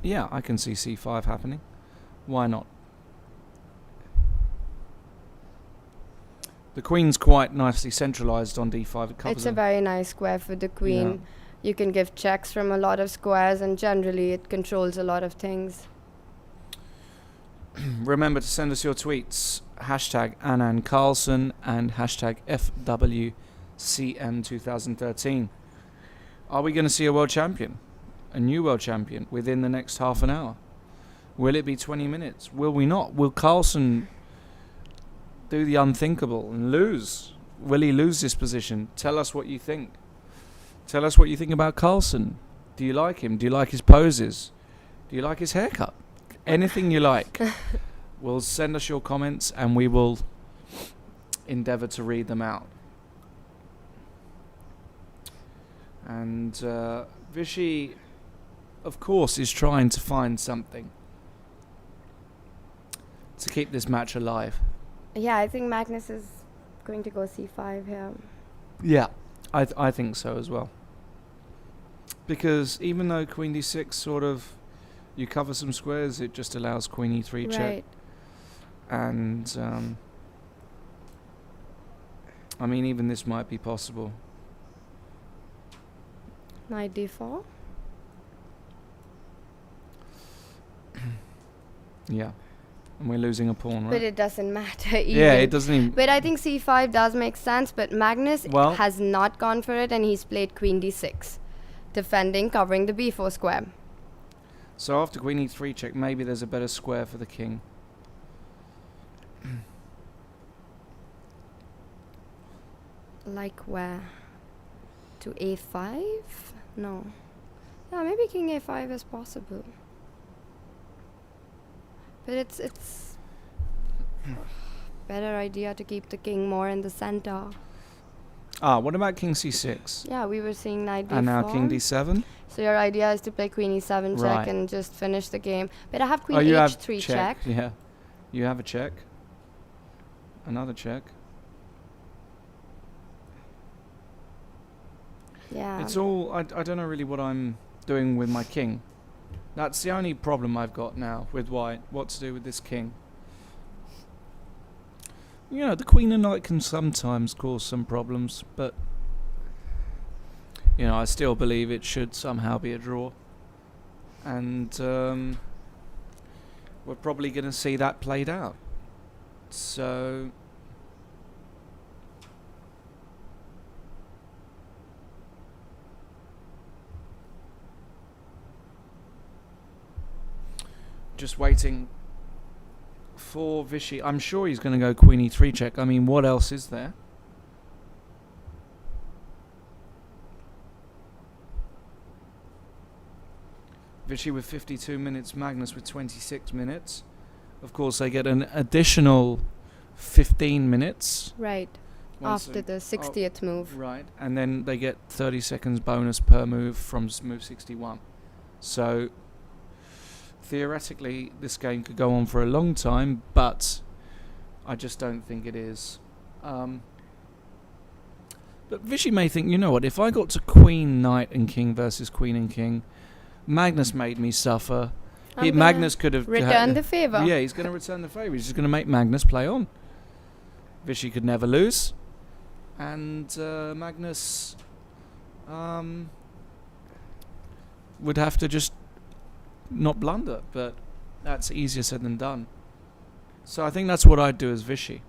yeah, I can see c5 happening. Why not? The queen's quite nicely centralized on d5. It covers It's a very nice square for the queen. Yeah. You can give checks from a lot of squares, and generally it controls a lot of things. Remember to send us your tweets. Hashtag Anand Carlsen and hashtag FWCM2013. Are we going to see a world champion? A new world champion within the next half an hour? Will it be 20 minutes? Will we not? Will Carlsen do the unthinkable and lose? Will he lose this position? Tell us what you think. Tell us what you think about Carlsen. Do you like him? Do you like his poses? Do you like his haircut? Anything you like. Well, send us your comments and we will endeavour to read them out. And Vishy, of course, is trying to find something to keep this match alive. Yeah, I think Magnus is going to go c5 here. Yeah, I think so as well. Because even though queen d6 sort of, you cover some squares, it just allows queen e3 check. Right. And I mean, even this might be possible. Knight d4. Yeah. And we're losing a pawn, right? But it doesn't matter even. Yeah, it doesn't even... But I think c5 does make sense, but Magnus has not gone for it, and he's played queen d6. Defending, covering the b4 square. So after queen e3 check, maybe there's a better square for the king. Like where? To a5? No. Yeah, maybe king a5 is possible. But it's better idea to keep the king more in the center. Ah, what about king c6? Yeah, we were seeing knight d4. And now king d7? So your idea is to play queen e7 check Right. and just finish the game. But I have queen you have h3 check. Yeah. You have a check. Another check. Yeah. It's all... I don't know really what I'm doing with my king. That's the only problem I've got now with white. What to do with this king. You know, the queen and knight can sometimes cause some problems, but... You know, I still believe it should somehow be a draw. And we're probably going to see that played out. So... Just waiting for Vishy. I'm sure he's going to go queen e3 check. I mean, what else is there? Vishy with 52 minutes, Magnus with 26 minutes. Of course, they get an additional 15 minutes. Right. After the 60th move. Right. And then they get 30 seconds bonus per move from move 61. So... theoretically, this game could go on for a long time, but I just don't think it is. But Vishy may think, you know what, if I got to queen, knight and king versus queen and king, Magnus made me suffer. Magnus could have... Return the favour. Yeah, he's going to return the favour. He's just going to make Magnus play on. Vishy could never lose. And Magnus would have to just not blunder, but that's easier said than done. So I think that's what I'd do as Vishy.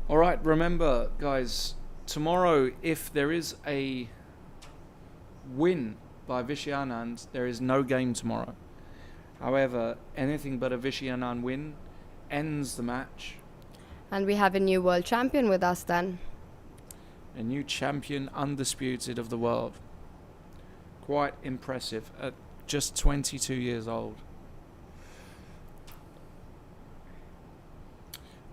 Alright, remember guys, tomorrow if there is a win by Vishy Anand, there is no game tomorrow. However, anything but a Vishy Anand win ends the match. And we have a new world champion with us then. A new champion, undisputed of the world. Quite impressive at just 22 years old.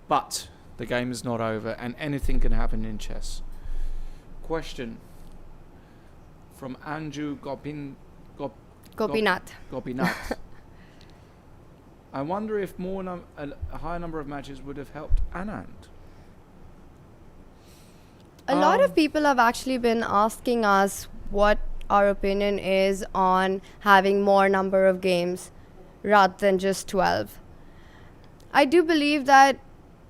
But the game is not over and anything can happen in chess. Question from Anju Gopinath. Gopinath. I wonder if a higher number of matches would have helped Anand. A lot of people have actually been asking us what our opinion is on having more number of games rather than just 12. I do believe that,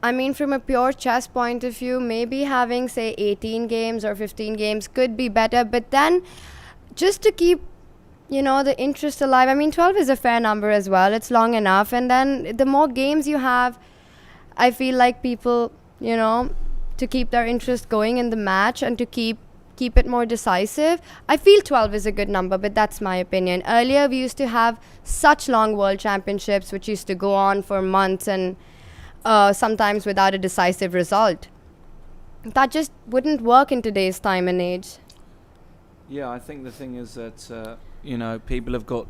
I mean, from a pure chess point of view, maybe having, say, 18 games or 15 games could be better. But then, just to keep, the interest alive, I mean, 12 is a fair number as well. It's long enough. And then the more games you have, I feel like people, to keep their interest going in the match and to keep it more decisive. I feel 12 is a good number, but that's my opinion. Earlier, we used to have such long world championships, which used to go on for months and sometimes without a decisive result. That just wouldn't work in today's time and age. Yeah, I think the thing is that, people have got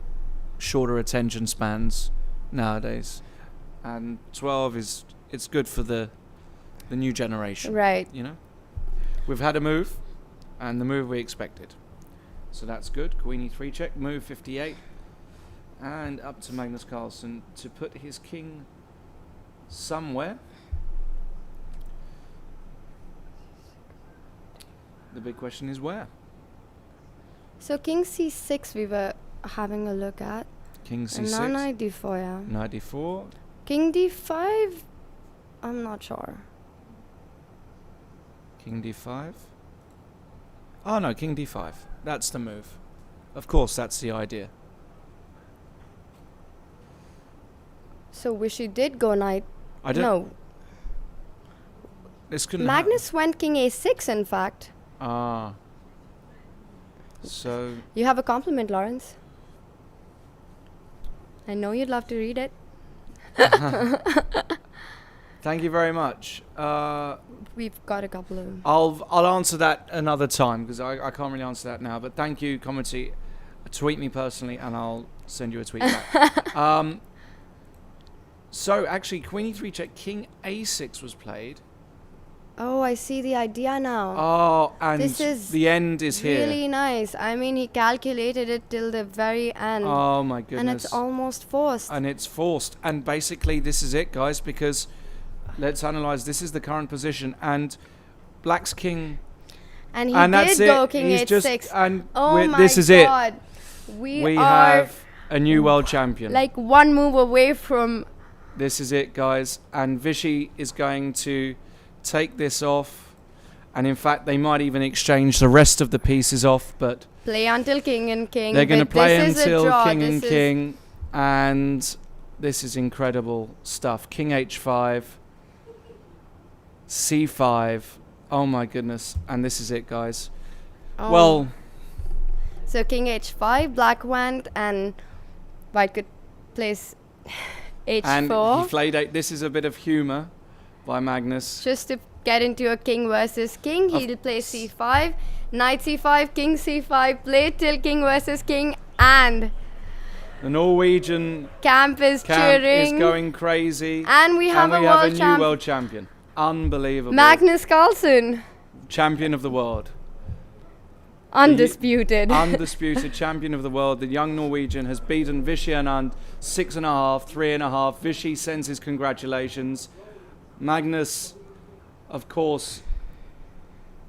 shorter attention spans nowadays. And 12 it's good for the new generation. Right. We've had a move, and the move we expected. So that's good. Queen e3 check, move 58. And up to Magnus Carlsen to put his king somewhere. The big question is where? So king c6 we were having a look at. King c6. And now knight d4, yeah. Knight d4. King d5, I'm not sure. King d5. Oh no, king d5. That's the move. Of course, that's the idea. So Vishy did go knight. I don't. No. This couldn't. Magnus went king a6, in fact. Ah. So. You have a compliment, Lawrence. I know you'd love to read it. Thank you very much. We've got a couple of them. I'll answer that another time because I can't really answer that now. But thank you, commentary. Tweet me personally, and I'll send you a tweet back. So actually, queen e3 check, king a6 was played. Oh, I see the idea now. Oh, and this is the end is here. Really nice. I mean, he calculated it till the very end. Oh my goodness. And it's almost forced. And it's forced. And basically, this is it, guys, because let's analyze. This is the current position, and Black's king. And he that's did go it. king He's h6. And oh my this is God. it. We have a new world champion. Like one move away from. This is it, guys. And Vishy is going to take this off. And in fact, they might even exchange the rest of the pieces off. But play until king and king. They're going to play until king and king. And this is incredible stuff. King h5. c5. Oh my goodness. And this is it, guys. Oh. Well. So king h5, black went, and white could place h4. And he played this is a bit of humour by Magnus. Just to get into a king versus king, he'll play c5, knight c5, king c5, play till king versus king, and the Norwegian camp is cheering. Is going crazy. And we have a new world champion. Unbelievable. Magnus Carlsen. Champion of the world. Undisputed. Undisputed champion of the world. The young Norwegian has beaten Vishy Anand 6.5, 3.5. Vishy sends his congratulations. Magnus, of course,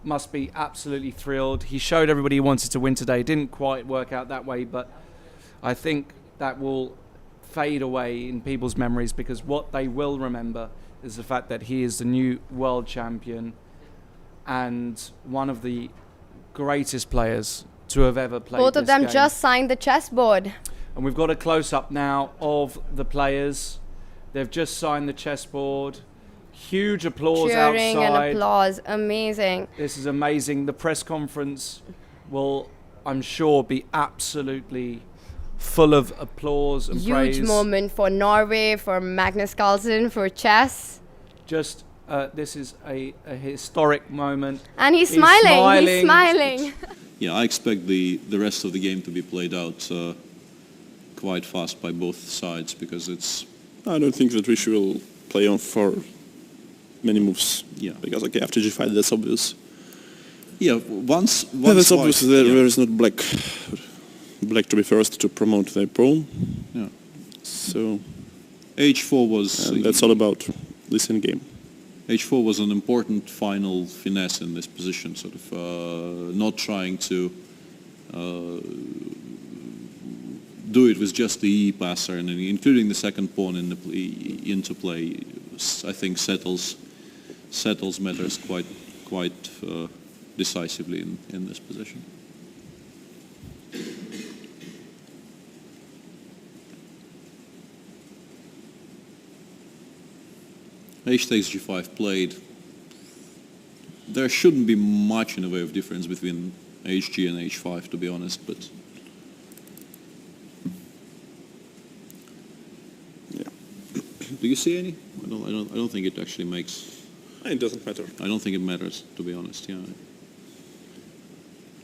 must be absolutely thrilled. He showed everybody he wanted to win today. Didn't quite work out that way, but I think that will fade away in people's memories because what they will remember is the fact that he is the new world champion and one of the greatest players to have ever played. Both of them game. just signed the chessboard. And we've got a close-up now of the players. They've just signed the chessboard. Huge applause cheering outside. And applause. Amazing. This is amazing. The press conference will, I'm sure, be absolutely full of applause and praise. Huge moment for Norway, for Magnus Carlsen, for chess. Just, this is a historic moment. And he's smiling. He's smiling. Yeah, I expect the rest of the game to be played out quite fast by both sides because it's... I don't think that Vishy will play on for many moves. Yeah. Because okay, after g5, that's obvious. Yeah, once that's obvious. There is not black black to be first to promote their pawn. Yeah. So H4 was... that's all about this endgame. H4 was an important final finesse in this position, sort of not trying to do it with just the E passer, and including the second pawn in the into play, I think settles matters quite decisively in this position. H takes G5 played. There shouldn't be much in the way of difference between HG and H5, to be honest, but yeah. Do you see any? I don't think it actually makes. It doesn't matter. I don't think it matters, to be honest. Yeah.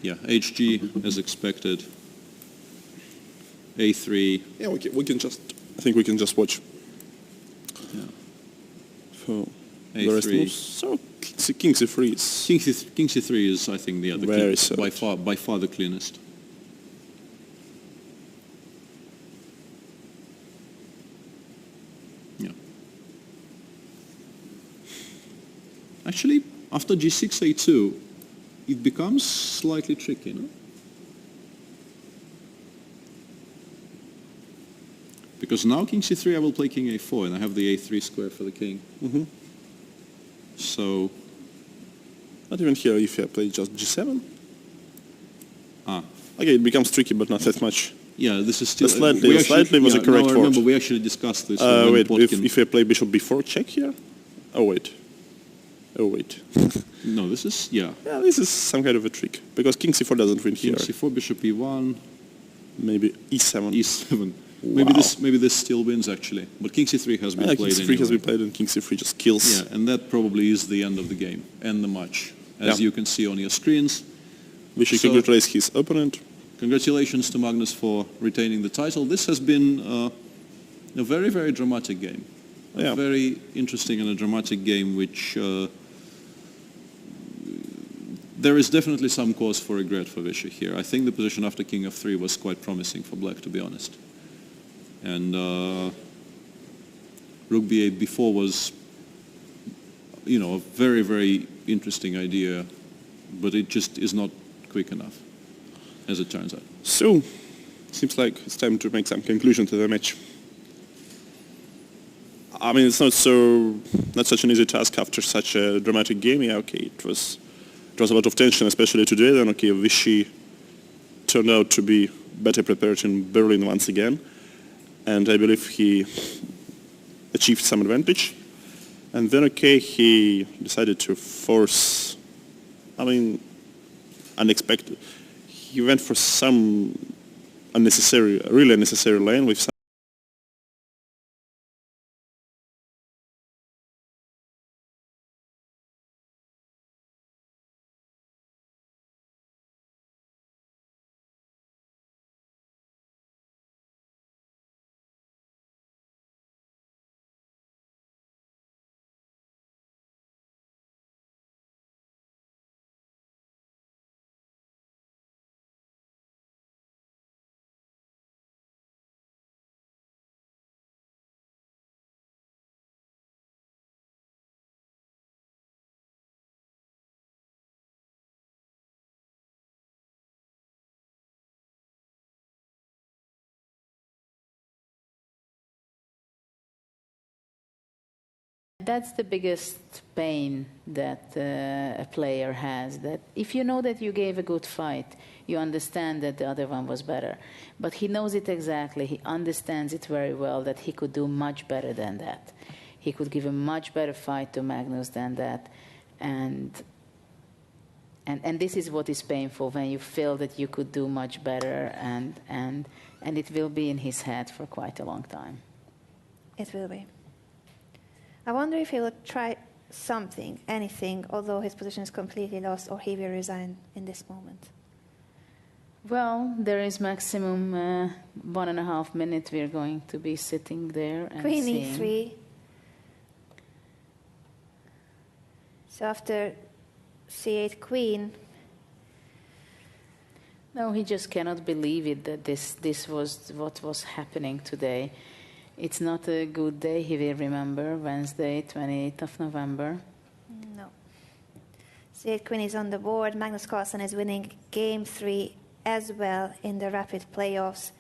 Yeah. HG as expected. A3. Yeah, we can just. I think we can just watch. Yeah. So A3. the rest moves. So King C3 is. King C3 is, I think, the other Very by far the cleanest. Yeah. Actually, after G6, A2, it becomes slightly tricky, no? Because now King C3, I will play King A4, and I have the A3 square for the king. Mm-hmm. So... Not even here if I play just G7. Ah. Okay, it becomes tricky, but not that much. Yeah, this is still... Slightly was a correct no, I fork. remember we actually discussed this. Wait, if I play bishop b4 check here? Oh, wait. Oh, wait. No, this is... Yeah. Yeah, this is some kind of a trick, because King C4 doesn't win King here. C4, bishop E1. Maybe E7. E7. Wow. Maybe this still wins, actually. But King C3 has been played King C3 has been played, and King C3 just kills. Yeah, and that probably is the end of the game, and the match, as you can see on your screens. We should congratulate his opponent. Congratulations to Magnus for retaining the title. This has been a very, very dramatic game. A very interesting and a dramatic game, which there is definitely some cause for regret for Vishy here. I think the position after King f3 was quite promising for Black, to be honest. And Rook b8 before was, you know, a very, very interesting idea, but it just is not quick enough, as it turns out. So, seems like it's time to make some conclusion to the match. I mean, it's not such an easy task after such a dramatic game. Yeah, okay, it was a lot of tension, especially today. Then, okay, Vishy turned out to be better prepared in Berlin once again, and I believe he achieved some advantage. And then, okay, he decided to force, I mean, unexpected. He went for some really unnecessary lane with some That's the biggest pain that a player has, that if you know that you gave a good fight, you understand that the other one was better. But he knows it exactly, he understands it very well, that he could do much better than that. He could give a much better fight to Magnus than that. And this is what is painful, when you feel that you could do much better, and it will be in his head for quite a long time. It will be. I wonder if he will try something, anything, although his position is completely lost, or he will resign in this moment. Well, there is maximum 1.5 minutes we're going to be sitting there and Queen seeing. E3. So after C8 queen. No, he just cannot believe it that this was what was happening today. It's not a good day, he will remember, Wednesday, 28th of November. No. C8 Queen is on the board. Magnus Carlsen is winning game 3 as well in the rapid playoffs.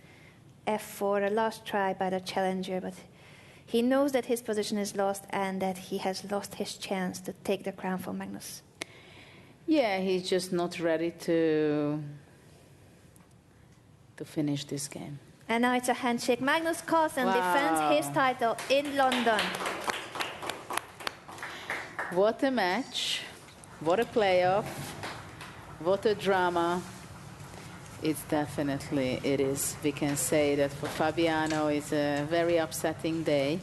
F4, a last try by the challenger, but he knows that his position is lost and that he has lost his chance to take the crown from Magnus. Yeah, he's just not ready to finish this game. And now it's a handshake. Magnus Carlsen Wow. defends his title in London. What a match, what a playoff, what a drama. It's definitely, it is. We can say that for Fabiano it's a very upsetting day.